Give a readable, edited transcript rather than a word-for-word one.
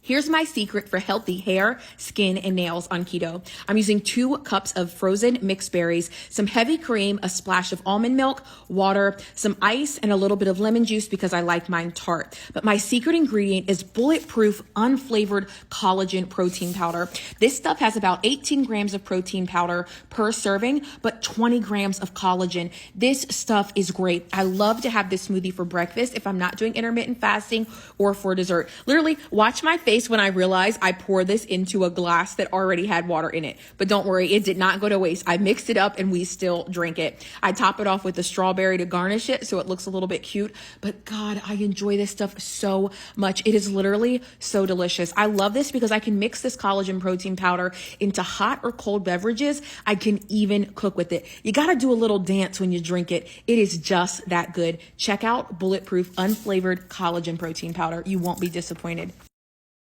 Here's my secret for healthy hair, skin, and nails on keto. I'm using 2 cups of frozen mixed berries, some heavy cream, a splash of almond milk, water, some ice, and a little bit of lemon juice because I like mine tart. But my secret ingredient is bulletproof, unflavored collagen protein powder. This stuff has about 18 grams of protein powder per serving, but 20 grams of collagen. This stuff is great. I love to have this smoothie for breakfast if I'm not doing intermittent fasting or for dessert. Literally, watch my face when I realized I poured this into a glass that already had water in it. But don't worry, it did not go to waste. I mixed it up and we still drink it. I top it off with a strawberry to garnish it so it looks a little bit cute. But God, I enjoy this stuff so much. It is literally so delicious. I love this because I can mix this collagen protein powder into hot or cold beverages. I can even cook with it. You got to do a little dance when you drink it. It is just that good. Check out Bulletproof Unflavored Collagen Protein Powder. You won't be disappointed.